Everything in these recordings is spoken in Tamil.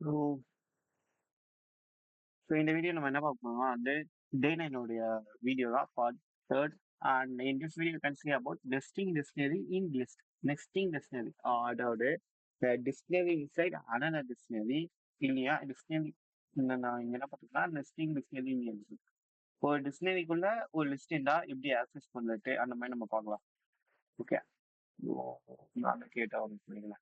ஸோ ஸோ இந்த வீடியோ நம்ம என்ன பார்க்க போறோம்னா வந்து டே 9 உடைய வீடியோ தான் part third. And in this video can see about nesting dictionary in list. nesting dictionary அதாவது dictionary inside another dictionary இல்லையா dictionary. நான் இங்க என்ன பார்த்துக்கலாம் nesting dictionary இருக்கு. ஒரு டிக்ஷனரிக்குள்ள ஒரு லிஸ்ட் இருந்தா எப்படி ஆக்சஸ் பண்ணிட்டு அந்த மாதிரி நம்ம பார்க்கலாம். ஓகே, நான் கேட்டா உங்களுக்கு புரியுங்களா?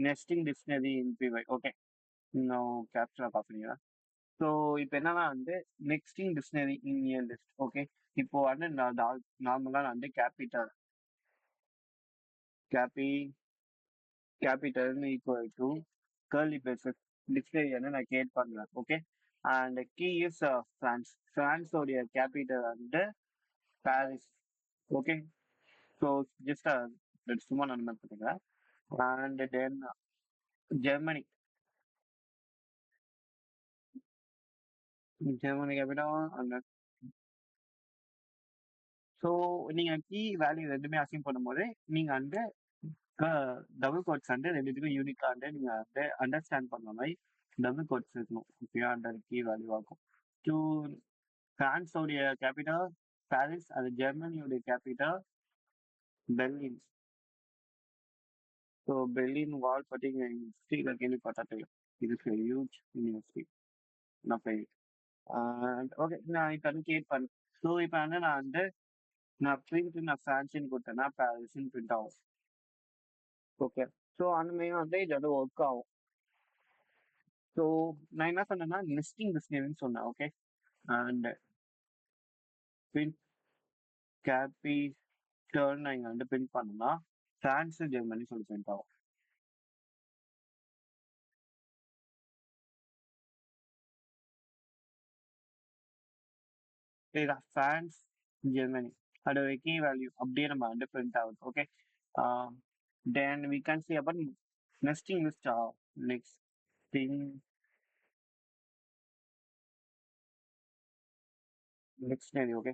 நெஸ்டிங் டிக்ஷனரி இன் பிவை. ஓகே, இன்னும் கேப்சரா பார்க்குறீங்களா? ஸோ இப்போ என்னன்னா வந்து nesting dictionary in year list. Okay, இப்போ வந்து நார்மலாக நான் வந்து கேபி கேபிட்டல்னு equal to curly braces dictionary வந்து நான் கிரியேட் பண்ணுறேன். Okay, and key is France. ஃப்ரான்ஸோடைய கேபிட்டல் வந்து பாரிஸ். ஓகே, ஸோ ஜஸ்ட் சும்மா நான் பண்ணுறேன். And then Germany. Germany capital and so நீங்கள் கீ வேல்யூ ரெண்டுமே அசைன் பண்ணும்போது நீங்கள் வந்து டபுள் கோட்ஸ் வந்து ரெண்டுத்துக்கும் யூனிக்காக வந்து நீங்கள் வந்து அண்டர்ஸ்டாண்ட் பண்ண மாதிரி டபுள் கோட்ஸ் இருக்கணும். ஓகேவா? அந்த கீ வேல்யூ ஆகும். டு பிரான்ஸோடைய கேபிட்டல் பாரிஸ், அது ஜெர்மனியோடைய கேபிட்டல் பெர்லின். ஸோ பெர்லின் வால் பார்த்தீங்கன்னா ஹிஸ்ட்ரியில் கேள்விப்பட்டா தெரியும். இது ஹியூஜ் யூனிவர்சிட்டி. நான் போய் ஓகே, நான் இப்போ வந்து கிரியேட் பண்ணேன். ஸோ இப்போ வந்து நான் ஃப்ரான்ஸ்ன்னு கொடுத்தேன்னா பாரிஸ்ன்னு பிரிண்ட் ஆகும். ஓகே, ஸோ அந்த மாதிரி வந்து இது வந்து ஒர்க் ஆகும். ஸோ நான் என்ன சொன்னேன்னா நெஸ்டிங் டிக்ஷனரின்னு சொன்னேன். ஓகே, அண்ட் பிரிண்ட் கேபிட்டல் நான் இங்கே வந்து பிரிண்ட் பண்ணேன்னா ஃப்ரான்ஸ் ஜெர்மனி சொல்லி பிரிண்ட் ஆகும். சரிடா, ஃப்ரான்ஸ் ஜெர்மனி அதோட கீ வேல்யூ அப்படியே நம்ம வந்து பிரிண்ட் ஆகுது. Okay, then we can see about nesting list. Nesting dictionary. Okay,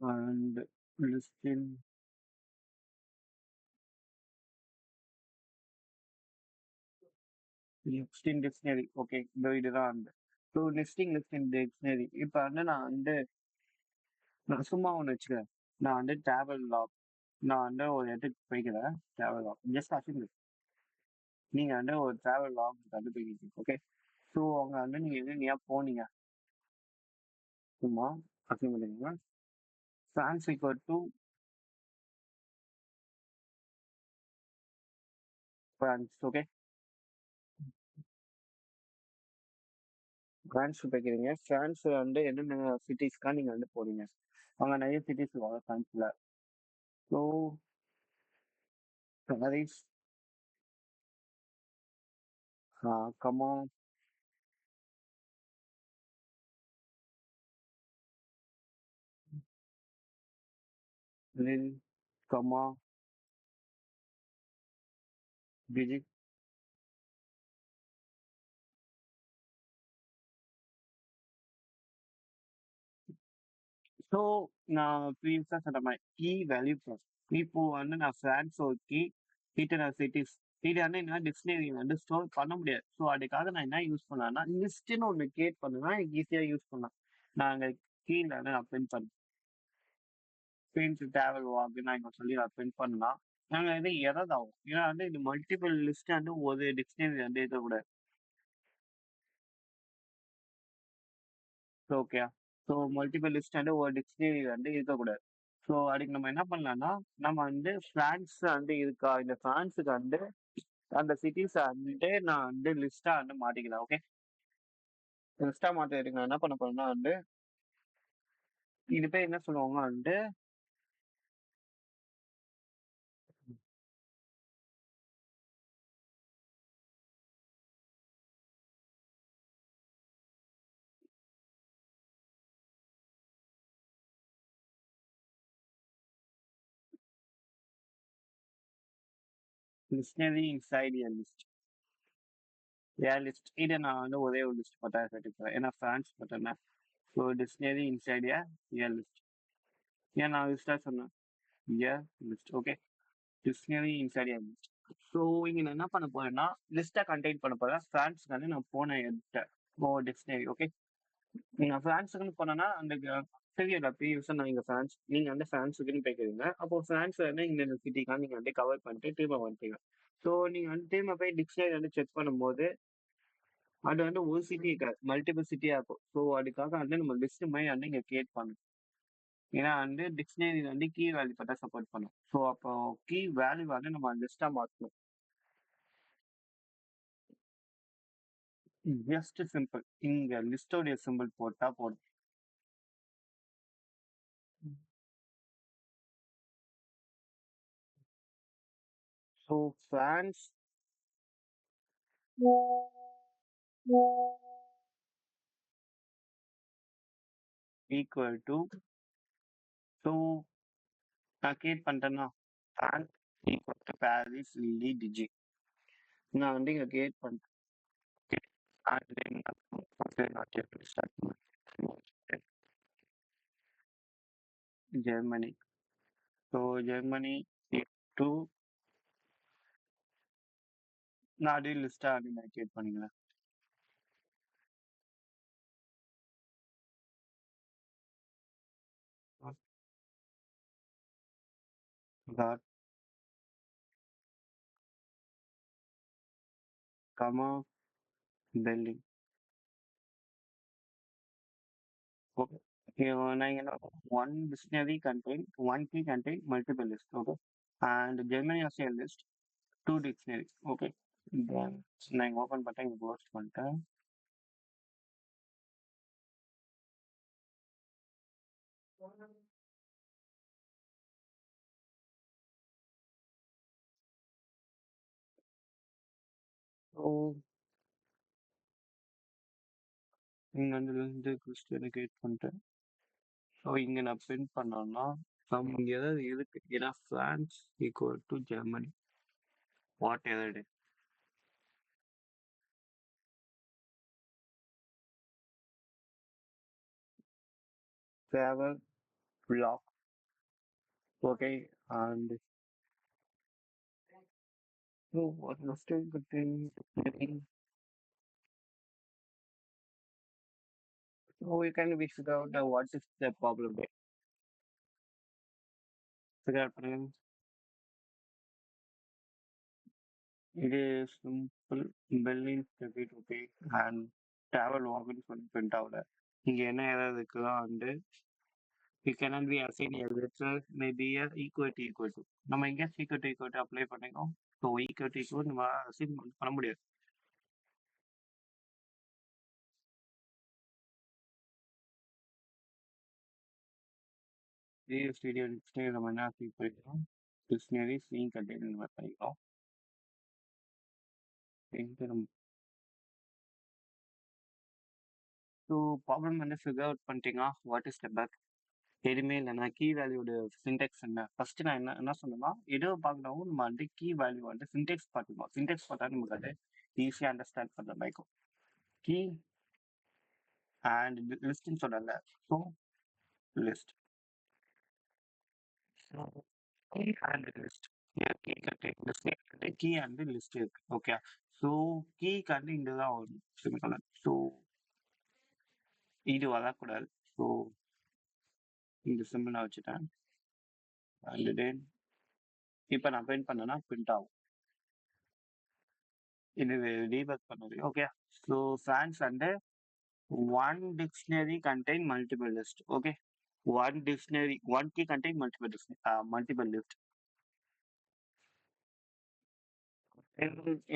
and listing nesting dictionary. Okay, இந்த இதுதான் வந்து ஸோ நெஸ்டிங் லிஸ்டிங் டிக்ஷனரி. இப்போ வந்து நான் சும்மா ஒன்று வச்சுக்கிறேன். நான் வந்து டிராவல் லாக். நான் வந்து ஒரு இடத்துக்கு போய்க்கிறேன். டிராவல் லாக் ஜஸ்ட் அசிங். நீங்கள் வந்து ஒரு டிராவல் லாக் வந்து போய்க்கிறீங்க. ஓகே, ஸோ அங்கே வந்து நீங்கள் எங்கெங்கேயா போனீங்க சும்மா அசிங் பண்ணுறீங்க. France equal to France. Okay, France போய்க்கிறீங்க. ஃப்ரான்ஸ் வந்து என்னென்ன சிட்டிஸ்க்காக நீங்கள் வந்து போறீங்க. அங்கே நிறைய சிட்டிஸ் வரும் ஃப்ரான்ஸில். ஸோ பாரிஸ், கமோ, லில், கமா, பிஜிக். ஸோ நான் ப்ரீவியஸாக சொன்ன மாதிரி கீ வேல்யூ ப்ளஸ் இப்போ வந்து நான் ஃப்ரான்ஸ் ஒரு கீ ஹீட்டர் சிட்டிஸ் இது வந்து என்ன டிக்ஷனரி வந்து ஸ்டோர் பண்ண முடியாது. ஸோ அதுக்காக நான் என்ன யூஸ் பண்ணலாம்னா லிஸ்ட்னு ஒன்று கிரியேட் பண்ணுவேன். எனக்கு ஈஸியாக யூஸ் பண்ணலாம். நான் அங்கே கீழே வந்து நான் பிரிண்ட் பண்ணேன். பிரிண்ட் டிராவல் வாக்கு நான் இங்கே சொல்லி நான் பிரிண்ட் பண்ணலாம். நாங்கள் இது எதாவது ஆகும். ஏன்னா வந்து இது மல்டிபிள் லிஸ்ட் வந்து ஒரு டிக்ஷனரி வந்து இருக்கக்கூடாது. So okay, so multiple list வந்து ஒரு டிக்ஷனரி வந்து இருக்கக்கூடாது. ஸோ அதுக்கு நம்ம என்ன பண்ணலாம்னா நம்ம வந்து ஃப்ரான்ஸ் வந்து இருக்கா இந்த ஃப்ரான்ஸுக்கு வந்து அந்த சிட்டிஸ் வந்து நான் வந்து லிஸ்டா வந்து மாத்திக்கலாம். ஓகே, லிஸ்டா மாத்திருக்கு. நான் என்ன பண்ண போறேன்னா வந்து இது பேர் என்ன சொல்லுவாங்க வந்து டிக்ஷனரி இன்சைட் எ லிஸ்ட். ஏன் லிஸ்ட் இதை நான் வந்து ஒரே ஒரு லிஸ்ட் பார்த்தா எடுத்துக்கிறேன். ஏன்னா ஃப்ரான்ஸ் பார்த்தேன்னா ஸோ டிக்ஷனரி இன்சைட் ஏ லிஸ்ட். ஏன் நான் லிஸ்ட்டாக சொன்னேன்? ஏ லிஸ்ட். ஓகே, டிக்ஷனரி இன்சைட் ஏ லிஸ்ட். ஸோ இங்கே நான் என்ன பண்ண போறேன்னா லிஸ்ட்டை கண்டெயின் பண்ண போறேன். ஃப்ரான்ஸ்க்கு வந்து நான் போன எடுத்தேன் ஓ டிக்ஷனரி. ஓகே, நான் ஃப்ரான்ஸுக்குன்னு போனேன்னா அந்த தெரியல ப்ரீவியஸாக நான் இங்கே ஃப்ரான்ஸ், நீங்கள் வந்து ஃப்ரான்ஸுக்குன்னு போய்க்கிறீங்க. அப்போ ஃப்ரான்ஸில் வந்து இந்த சிட்டிக்காக நீங்கள் வந்து கவர் பண்ணிட்டு திரும்ப வந்துட்டீங்க. ஸோ நீங்கள் வந்து திரும்ப போய் டிக்ஷனரி வந்து செக் பண்ணும்போது அது வந்து ஒரு சிட்டி இருக்காது, மல்டிபிள் சிட்டியாக இருக்கும். ஸோ அதுக்காக வந்து நம்ம லிஸ்ட் மாதிரி வந்து இங்கே கிரியேட் பண்ணணும். ஏன்னா வந்து டிக்ஷனரி வந்து கீ வேல்யூ பார்த்தா சப்போர்ட் பண்ணும். ஸோ அப்போ கீ வேல்யூ வந்து நம்ம லிஸ்ட்டாக மாற்றணும். ஜஸ்ட் சிம்பிள், இங்கே லிஸ்டோடைய சிம்பிள் போட்டால் போதும். So France equal to, so நான் கிரியேட் பண்ணிட்டேன்னா France equal to Paris Lille டிஜி நான் வந்து இங்கே கிரியேட் பண்ணிட்டேன். ஜெர்மனி. ஸோ ஜெர்மனி டு நான் அதே லிஸ்ட்டாக வந்து நான் கிரியேட் பண்ணிக்கிறேன். Dot comma பெல்லிங். ஓகே, நான் என்ன one dictionary contain one key contain multiple list. Okay, and Germany as a list to dictionary. Okay, நான் இங்கே ஓப்பன் பண்ணிட்டேன், இங்கே க்ளோஸ் பண்ணிட்டேன். ஸோ இங்கே வந்து கிறிஸ்டியனை கிரியேட் பண்ணிட்டேன். ஸோ இங்கே நான் பிரிண்ட் பண்ணோம்னா இங்கே ஏதாவது இருக்கு. ஏன்னா France equal to Germany what ever travel block. Okay, and so what was still between, so we can we figure out what is the problem there. Figure out it is simple building debit. Okay, and travel login சொல்லி print ஆகல. இங்க என்ன ஏதாவது இருக்குதான் வந்து we cannot be assigned a letter maybe a equal to நம்ம எங்க equal to அப்ளை பண்ணிக்கோம். ஸோ equal நம்ம அசைன் பண்ண முடியாது. ஸ்டூடியோ டிக்ஷனரி நம்ம என்ன பண்ணிக்கிறோம், டிக்ஷனரி சீன் கண்டெய்னர் நம்ம பண்ணிக்கிறோம். ஸோ ப்ராப்ளம் வந்து ஃபிகர் அவுட் பண்ணிட்டீங்கன்னா வாட் இஸ் த பக் எதுவுமே இல்லைன்னா கீ வேல்யூட சின்டெக்ஸ் என்ன ஃபர்ஸ்ட் நான் என்ன சொன்னேன்னா எதோ பார்க்கணும் நம்ம வந்து கீ வேல்யூ வந்து சின்டெக்ஸ் பார்த்துக்கணும். சின்டெக்ஸ் பார்த்தா நமக்கு அது ஈஸியாக அண்டர்ஸ்டாண்ட் பண்ணுற மாதிரி இருக்கும். கீ அண்ட் லிஸ்ட்னு சொன்னல, so list key and list key and list இருக்கு. ஓகே, ஸோ கீக்கு வந்து இங்கே தான் வரும் சிம்பிள். ஸோ இது வரக்கூடாது. ஸோ இந்த சிம்பிள் நான் வச்சுட்டேன். அண்ட் தென் இப்போ நான் பிரிண்ட் பண்ணேன்னா பிரிண்ட் ஆகும். இது டீபக் பண்ணது. ஓகே, ஸோ ஃப்ரான்ஸ் வந்து one dictionary contain multiple list. Okay, one dictionary one key contain multiple list.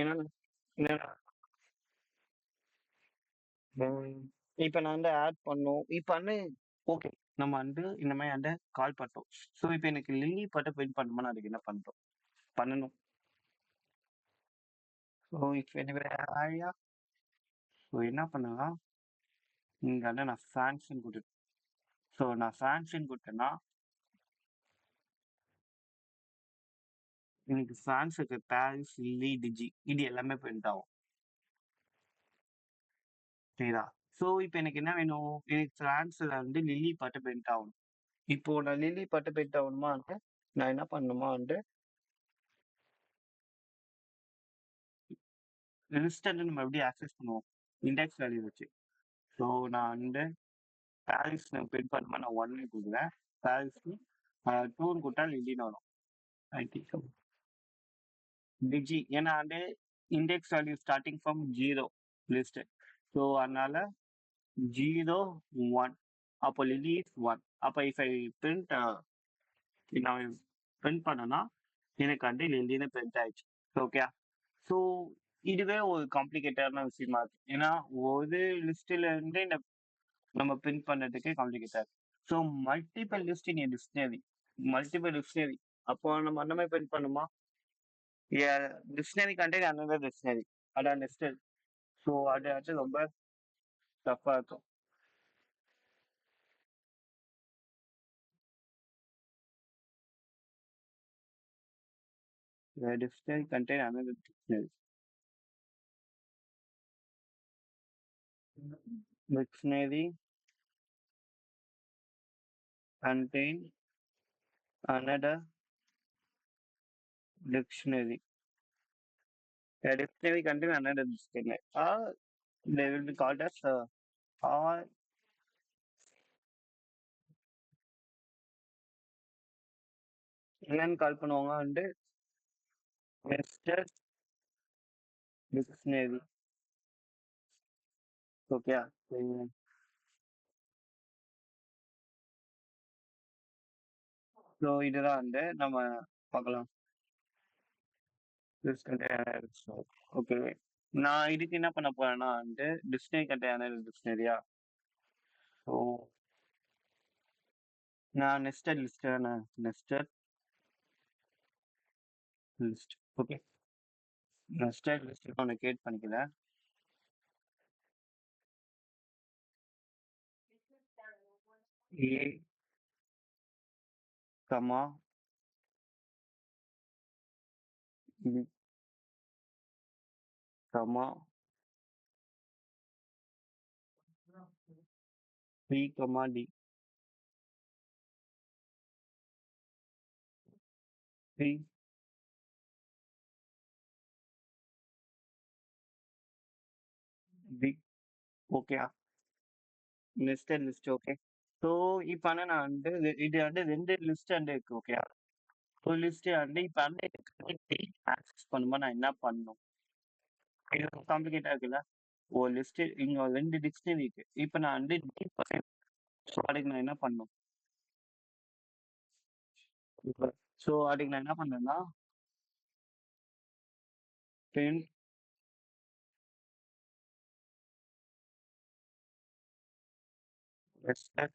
ஏன்னா இப்போ நான் வந்து ஆட் பண்ணோம் இப்போ வந்து ஓகே நம்ம வந்து இந்த மாதிரி வந்து கால் பண்ணோம். ஸோ இப்போ எனக்கு லில்லி பட்டு பிரிண்ட் பண்ணணும்னா அதுக்கு என்ன பண்ணுறோம் பண்ணணும். ஸோ இப்போ எனக்கு ஸோ என்ன பண்ணுன்னா இங்கே வந்து நான் ஃப்ரான்ஸ்ன்னு கொடுத்துட்டேன். ஸோ நான் ஃப்ரான்ஸ்ன்னு கொடுத்தேன்னா எனக்கு ஃப்ரான்ஸுக்கு பாரிஸ் லில்லி டிஜி இது எல்லாமே பிரிண்ட் ஆகும். சரியா? ஸோ இப்போ எனக்கு என்ன வேணும்? எனக்கு ஃப்ரான்ஸ்ல வந்து லில்லி பாட்டு பிரிண்ட் ஆகணும். இப்போ நான் லில்லி பாட்டு பிரிண்ட் ஆகணுமா வந்து நான் என்ன பண்ணணுமா வந்து லிஸ்ட் வந்து நம்ம எப்படி ஆக்சஸ் பண்ணுவோம்? இண்டெக்ஸ் வேல்யூ வச்சு. ஸோ நான் வந்து பாரிஸ் நான் பிரிண்ட் பண்ணுமா நான் 1 கொடுக்குறேன். பாரிஸ்க்கு 2 கொடுத்தா லில்லின்னு வரும். ஐ திங்க் டிஜி ஏன்னா வந்து index value starting from 0 list. So அதனால 0 1 அப்போ லில்லி இஸ் 1. அப்போ இஃப் ஐ பிரிண்ட் நான் பிரிண்ட் பண்ணனா எனக்கு வந்து லில்லின்னு பிரிண்ட் ஆயிடுச்சு. ஓகே. ஸோ இதுவே ஒரு காம்ப்ளிகேட்டடான விஷயமா இருக்கு. ஏன்னா ஒரு லிஸ்ட்ல இருந்து நம்ம பிரிண்ட் பண்ணதுக்கு காம்ப்ளிகேட்டட். ஸோ மல்டிபிள் லிஸ்ட் இன் டிக்ஷனரி. Multiple dictionary. அப்போ நம்ம அந்த மாதிரி பிரிண்ட் பண்ணுமா? Dictionary contain another dictionary. அதான் நெஸ்டட். ஸோ அது வந்து ரொம்ப டஃப்பா இருக்கும். Dictionary contain another dictionary. Dictionary contain another dictionary. A dictionary contain another dictionary. Or they will be called as or என்னன்னு கால் பண்ணுவாங்க வந்து nested dictionary. ஓகே. ஸோ இதுதான் வந்து நம்ம பார்க்கலாம். ஓகே. நான் இதுக்கு என்ன பண்ண போறேன்னா வந்து டிக்ஷனரி கண்டைன் டிக்ஷனரியா. ஸோ நான் nested list nested list. Okay. Nested list ஒன்று கிரியேட் பண்ணிக்கிறேன். A comma B comma C comma D. C D. Okay. Nested list. Okay. So இப்போ ஆனால் நான் வந்து இது வந்து 2 லிஸ்ட் வந்து இருக்கு. ஓகே. ஒரு லிஸ்ட் வந்து இப்போ வந்து ஆக்சஸ் பண்ணும்போது நான் என்ன பண்ணணும்? இது காம்ப்ளிகேட்டா இருக்குல்ல? ஒரு லிஸ்ட் இங்க 2 டிக்ஷனரி இருக்கு. இப்போ நான் வந்து ஸோ அதுக்கு நான் என்ன பண்ணணும்? ஸோ அதுக்கு நான் என்ன பண்ணேன்னா print listed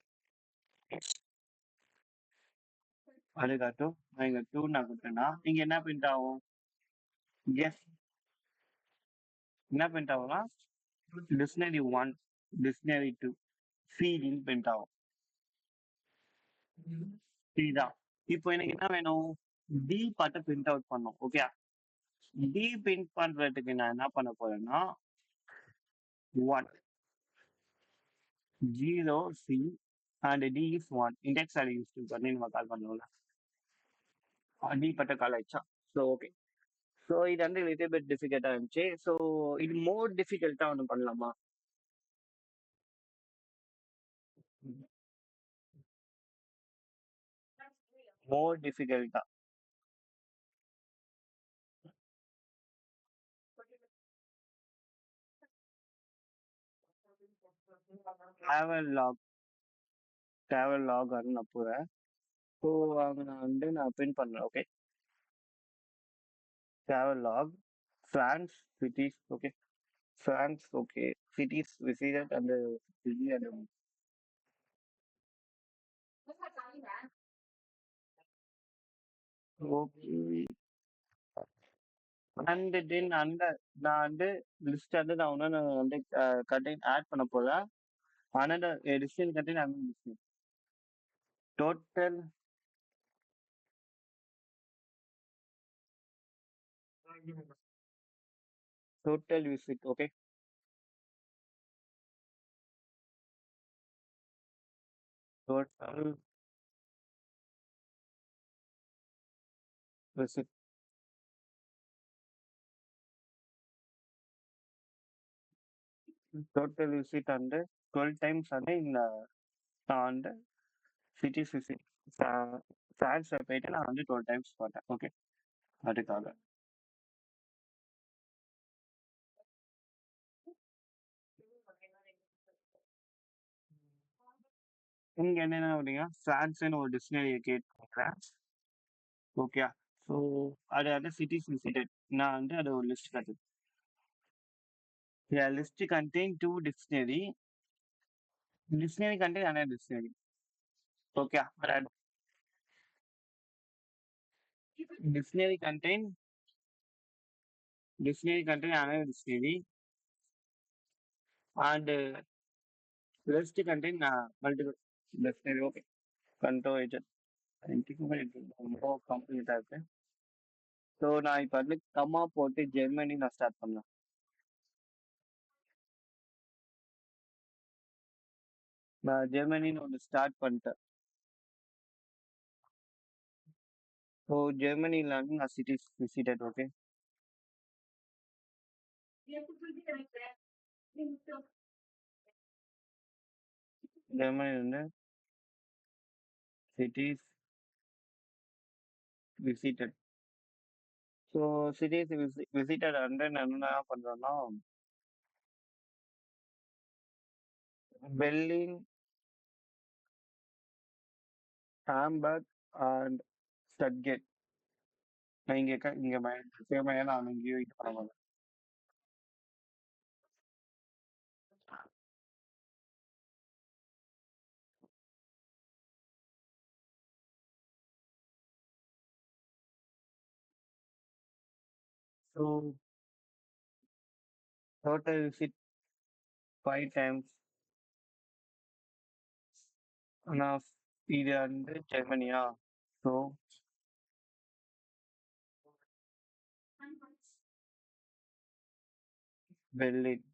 அதுக்காட்டும் நான் இங்க 2 நான் கொடுத்தேன்னா இங்க என்ன பிரிண்ட் ஆகும்? எஸ் என்ன பிரிண்ட் ஆகும்னா டிக்ஷனரி 1 டிக்ஷனரி 2 சிடின்னு பிரிண்ட் ஆகும். இதுதான். இப்போ எனக்கு என்ன வேணும்? டி பார்ட்ட பிரிண்ட் அவுட் பண்ணும். ஓகே. டி பிரிண்ட் பண்றதுக்கு நான் என்ன பண்ண போறேன்னா 1 0 C and D is 1 index value use பண்ணி நம்ம கால் பண்ணுவோம்ல. டி பார்ட்ட கால் ஆயிடுச்சா? So okay. ஸோ இது வந்து லிட்டில் பிட் டிஃபிகல்ட்டா இருந்துச்சு. ஸோ இது மோர் டிஃபிகல்ட்டா ஒன்று பண்ணலாமா? மோர் டிஃபிகல்ட்டா டிராவல் லாக் நான் போகிறேன். ஸோ அங்கே நான் வந்து நான் பிரிண்ட் பண்ணுறேன். Okay. Travel log France cities. Okay. France. Okay. Cities visited அந்த சிட்டி அந்த ஓகே. அண்ட் தென் அந்த நான் வந்து லிஸ்ட் வந்து நான் ஒன்று வந்து கண்டெயின் ஆட் பண்ண போகிறேன். another edition contain another edition. Total total visit. Okay. Total visit, total visit and 12 times and in and cities visit. France போயிட்டு நான் வந்து 12 டைம்ஸ் போட்டேன். ஓகே, அதுக்காக. நீங்க என்னென்ன அப்படின்னா பிரான்ஸ்னு ஒரு டிக்ஷனரியை கேட்டுக்கிறேன். ஓகே, ஸோ அது வந்து சிட்டிஸ் விசிட்டட். நான் வந்து அது ஒரு list cut. Yeah, list contain two dictionary. Dictionary contain another dictionary. Okay, but dictionary contain dictionary contain another dictionary and list contain multiple dictionary. Okay, control it. I think more complicated. So நான் இப்போ வந்து கம்மா போட்டு ஜெர்மனி நான் ஸ்டார்ட் பண்ணேன். நான் ஜெர்மனின்னு ஒன்று ஸ்டார்ட் பண்ணிட்டேன். ஸோ ஜெர்மனியில் வந்து நான் சிட்டிஸ் விசிட்டட். ஓகே, ஜெர்மனி வந்து cities visited. So cities visited வந்து நான் என்ன பண்ணுறேன்னா பெர்லின், ஹாம்பர்க் அண்ட் ஸ்டட்கெட். நான் இங்கே சேமையாக நான் இங்கேயும் இது பண்ண மாட்டேன். So total visit 5 times. ஆனால் இது வந்து ஜெர்மனியா. So Berlin,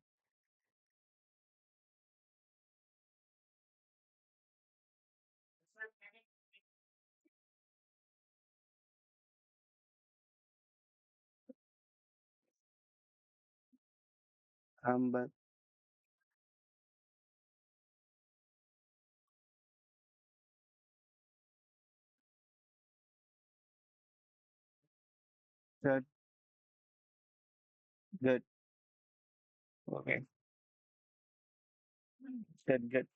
Hamburg, Stuttgart. Okay, Stuttgart.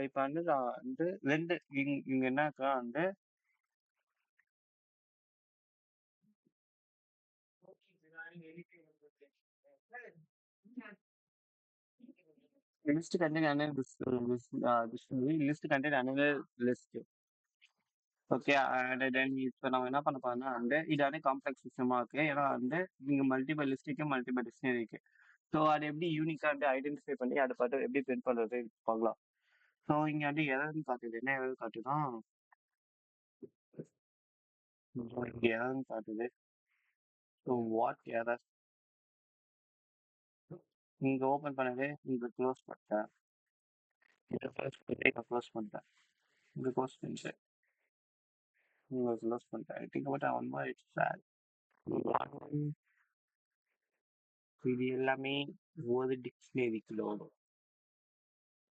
இப்போ வந்து நான் வந்து ரெண்டு இங்கே என்னக்கா வந்து list contain another list contain another list. Okay, and தென் இப்போ நம்ம என்ன பண்ண போறோம்னா வந்து இது வந்து காம்ப்ளெக்ஸ் சிஸ்டமா இருக்கு. ஏன்னா வந்து இங்கே மல்டிபிள் லிஸ்ட் இருக்கு, மல்டிபிள் டிக்ஷனரி இருக்கு. ஸோ அது எப்படி யூனிக்காக வந்து ஐடென்டிஃபை பண்ணி அதை பார்த்து எப்படி பிரிண்ட் பண்ணுறது பார்க்கலாம். ஸோ இங்கே வந்து எரர்னு காட்டுது. என்ன எரர் காட்டுதா? இங்கே எரர்னு காட்டுது. So what error? இங்கே ஓப்பன் பண்ணது, இங்கே க்ளோஸ் பண்ணிட்டேன். இதை க்ளோஸ் பண்ணிட்டு இதை க்ளோஸ் பண்ணிட்டேன். இங்கே க்ளோஸ் பண்ணிட்டேன், இங்கே க்ளோஸ் பண்ணிட்டேன். I think but one more it's chat. இது எல்லாமே ஒரு டிக்ஷனரிக்குள்ள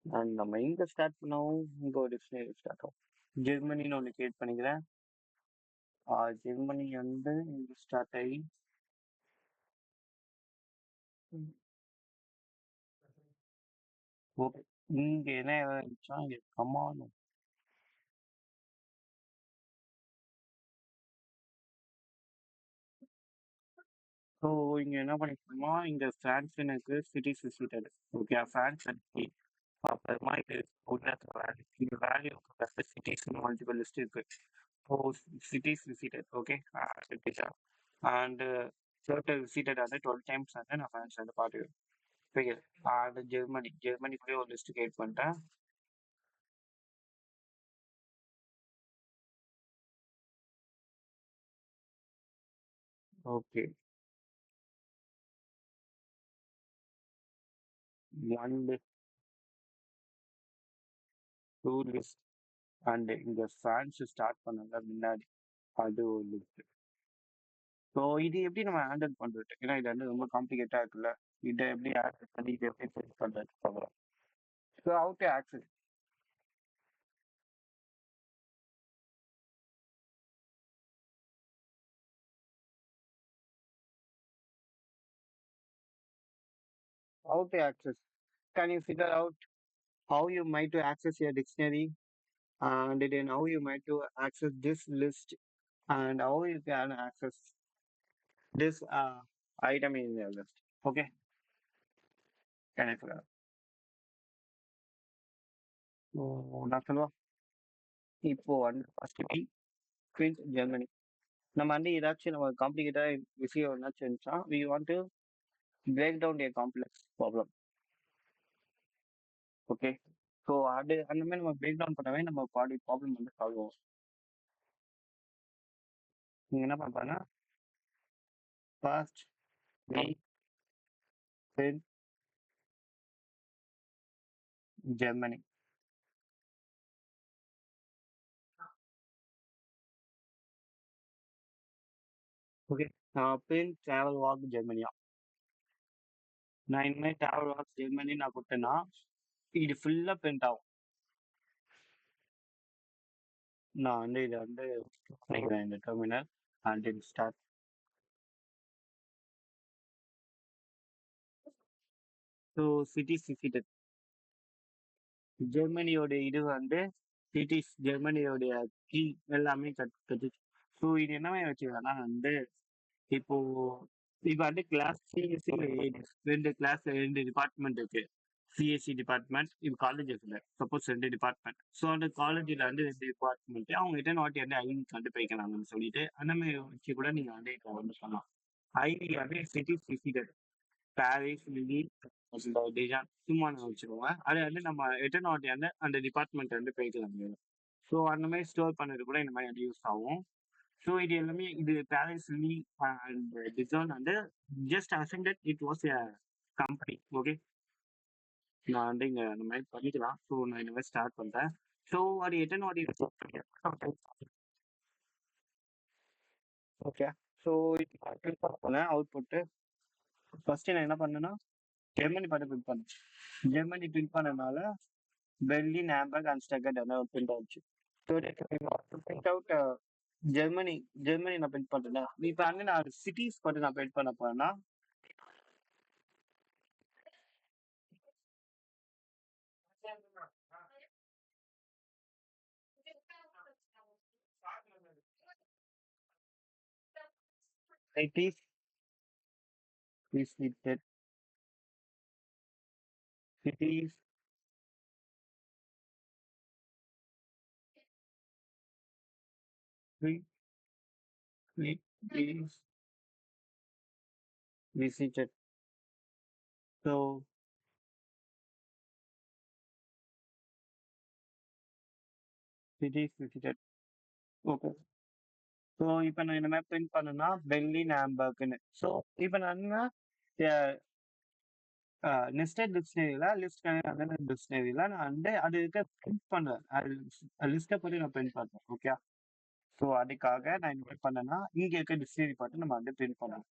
அண்ட் நம்ம எங்கே ஸ்டார்ட் பண்ணவும் இங்கே ஒரு டிக்ஷனரி ஸ்டார்ட் ஆகும். ஜெர்மனின்னு ஒன்று கிரியேட் பண்ணிக்கிறேன். ஜெர்மனி வந்து இங்கே ஸ்டார்ட் ஆகி ஓகே, இங்கே என்ன இருந்துச்சா இங்கே கமான். ஸோ இங்கே என்ன பண்ணிக்கணுமா, இங்கே ஃப்ரான்ஸ் எனக்கு சிட்டிஸ் விசிட்டட். ஓகே, ஃப்ரான்ஸ் அடிக்கி அப்புறமா இது இங்கே வேல்யூ சிட்டிஸ் மல்டிபிள் லிஸ்ட் இருக்கு. So cities visited. Okay, and total visited வந்து 12 டைம்ஸ் வந்து நான் ஃப்ரான்ஸ் வந்து பார்த்துக்கிறேன். ஓகே, அண்ட் ஜெர்மனி கூட ஒரு லிஸ்ட் கிரியேட் பண்ணிட்டேன். Okay, one two list and இங்க ஃபேன்ஸ் ஸ்டார்ட் பண்ணல முன்னாடி அது ஒரு லிஸ்ட். ஸோ இது எப்படி நம்ம ஹேண்டில் பண்றது? ஏன்னா இது வந்து ரொம்ப காம்ப்ளிகேட்டா இருக்குல்ல. இதை எப்படி ஆக்சஸ் பண்ணி இதை எப்படி செட் பண்றது பார்க்கலாம். So how to access how to access? Can you figure out how you might to access your dictionary and then how you might to access this list and how you can access this item in your list. Okay, can I figure out? நான் சொல்லுவா இப்போ வந்து ஃபர்ஸ்ட் பிரிண்ட் ஜெர்மனி. நம்ம வந்து ஏதாச்சும் நம்ம காம்ப்ளிகேட்டா விஷயம் ஏதாச்சும் இருந்துச்சா we want to break down a complex problem. Okay, so அது அந்த மாதிரி நம்ம பிரேக் டவுன் பண்ணவே நம்ம பாடி ப்ராப்ளம் வந்து சால்வ் ஆகும். நீங்க என்ன பண்ணுறீங்கன்னா first print Germany. Okay, print travel walk ஜெர்மனியா. நான் இனிமேல் டிராவல் வாக் ஜெர்மனி நான் கொடுத்தேன்னா இது ஃபுல்லாக பிரிண்ட் ஆகும். நான் வந்து இதை வந்து பண்ணிக்கிறேன் இந்த terminal and in start. So cities visited ஜெர்மனியோட இது வந்து சிட்டிஸ் ஜெர்மனியோடைய கீ எல்லாமே கற்றுச்சு. ஸோ இது என்னமே வச்சுக்கலாம்னா வந்து இப்போ இப்போ வந்து கிளாஸ் சிஎஸ்சி ரெண்டு கிளாஸ் ரெண்டு டிபார்ட்மெண்ட் இருக்கு. சிஎஸ்சி டிபார்ட்மெண்ட் இப்போ காலேஜஸ் இல்லை சப்போஸ் ரெண்டு டிபார்ட்மெண்ட். ஸோ அந்த காலேஜில் வந்து ரெண்டு டிபார்ட்மெண்ட் அவங்க கிட்ட நோட்டி வந்து ஐவி கண்டுபிடிக்கலாம்னு சொல்லிட்டு அந்த மாதிரி வச்சு கூட நீங்கள் வந்து இப்போ வந்து சொல்லலாம். ஐவி வந்து சிட்டிஸ் விசிட்டட் பாரிஸ் மில்லி அந்த டிஜான் சும்மா நான் வச்சுக்கோங்க. அதை வந்து நம்ம ரிட்டர்ன் ஆட்டி வந்து அந்த டிபார்ட்மெண்ட் வந்து போய்க்கலாம். ஸோ அந்த மாதிரி ஸ்டோர் பண்ணது கூட இந்த மாதிரி வந்து யூஸ் ஆகும். ஸோ இது எல்லாமே இது பாரிஸ் மில்லி அண்ட் டிசான் வந்து just அசெண்டட் it was a company. Okay, நான் வந்து இங்கே அந்த மாதிரி பண்ணிக்கலாம். ஸோ நான் இந்த மாதிரி ஸ்டார்ட் பண்ணுறேன். ஸோ அது ரிட்டர்ன் ஆட்டி ஓகே. ஸோ இப்போ பண்ணேன் அவுட் புட்டு. ஃபர்ஸ்ட் நான் என்ன பண்ணேன்னா ஜெர்மனி பாட்டு பிரிண்ட் பண்ணேன். ஜெர்மனி பிரிண்ட் பண்ணனால பெர்லின் ஹாம்பர்க் அண்ட் ஸ்டக்கட் அந்த பிரிண்ட் ஆச்சு. So print out Germany Germany நான் பிரிண்ட் பண்ணுறேன். இப்போ அங்கே நான் சிட்டிஸ் மட்டும் நான் பிரிண்ட் பண்ண போறேன்னா cities visited cities cities visited. So cities visited. Okay, so இப்போ நான் இந்த மாதிரி பிரிண்ட் பண்ணேன்னா பெர்லின் ஹாம்பர்க்னு. ஸோ இப்போ நான் என்ன நெஸ்டட் டிக்ஷனரியில் லிஸ்ட் டிக்ஷனரியில் நான் வந்து அது இருக்க பிரிண்ட் பண்ணுவேன். அது லிஸ்ட்டை பற்றி நான் பிரிண்ட் பண்ணுறேன். ஓகே, ஸோ அதுக்காக நான் என்ன பண்ணேன்னா இங்கே இருக்க டிக்ஷனரி பார்த்து நம்ம வந்து பிரிண்ட் பண்ணலாம்.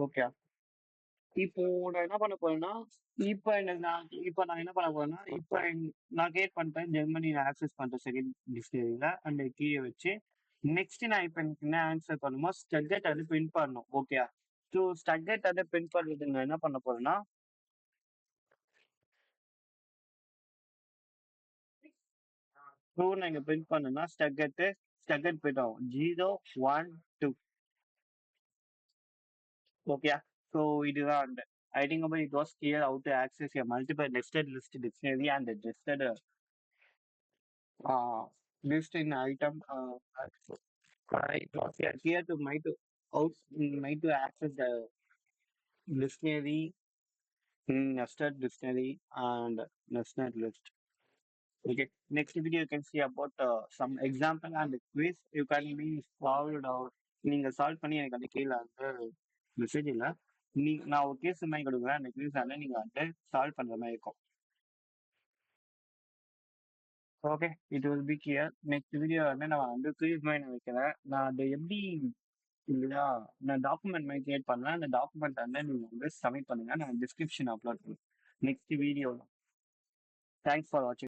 ஓகே, இப்போ நான் என்ன பண்ண போறேன்னா இப்போ எனக்கு நான் என்ன பண்ண போறேன்னா இப்போ நான் கிரியேட் பண்ணிட்டேன் ஜெர்மனி நான் ஆக்சஸ் பண்ணிட்டேன் செகண்ட் டிக்ஷனரியில் அந்த கீயை வச்சு. நெக்ஸ்ட் நான் இப்போ எனக்கு என்ன ஆன்சர் பண்ணுமோ ஸ்டக்கெட் அது பிரிண்ட் பண்ணணும். ஓகே, ஸோ ஸ்டக்கெட் அதை பிரிண்ட் பண்ணுறது நான் என்ன பண்ண போறேன்னா ஸோ நான் இங்கே பிரிண்ட் பண்ணேன்னா ஸ்டக்கெட் பிரிண்ட் ஆகும் 0 1 2. ஓகே, ஸோ இதுதான் அந்த I think about it was clear how to access a multiple nested list dictionary and a nested uh, list in item. It was clear to my to out my to access the dictionary, nested dictionary and nested list. Okay, next video you can see about some example and quiz. You can be solved out. நீங்க சால்வ் பண்ணி எனக்கு அந்த கீழே வந்து மெசேஜ் இல்லை நான் ஒரு கேஸ் மாதிரி கொடுக்குறேன் அந்த கேஸ் நீங்க வந்து சால்வ் பண்ற மாதிரி இருக்கும். Okay. It will be clear. Next video வந்து நான் வந்து ப்ரீஸ் மாதிரி வைக்கிறேன். நான் அது எப்படி இல்லையா, நான் டாக்குமெண்ட் மாதிரி கிரியேட் பண்ணேன். அந்த டாக்குமெண்ட் வந்து நீங்க வந்து சப்மிட் பண்ணுங்க. நான் டிஸ்கிரிப்ஷன் அப்லோட் பண்ணுறேன் நெக்ஸ்ட் வீடியோ. தேங்க்ஸ் ஃபார் வாட்சிங்.